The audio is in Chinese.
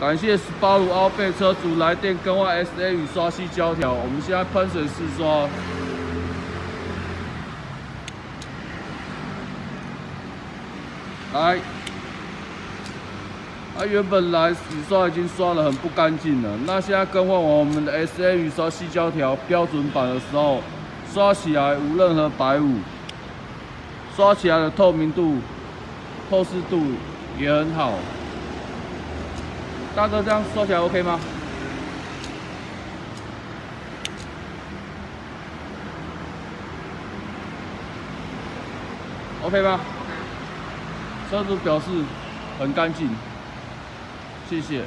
感谢18路凹背车主来电更换 SA 雨刷细胶条，我们现在喷水试刷。来，原本来雨刷已经刷得很不干净了，那现在更换完我们的 SA 雨刷细胶条标准版的时候，刷起来无任何白雾，刷起来的透明度、透视度也很好。 大哥，这样刷起来 OK 吗 ？OK 吗？车主表示很干净，谢谢。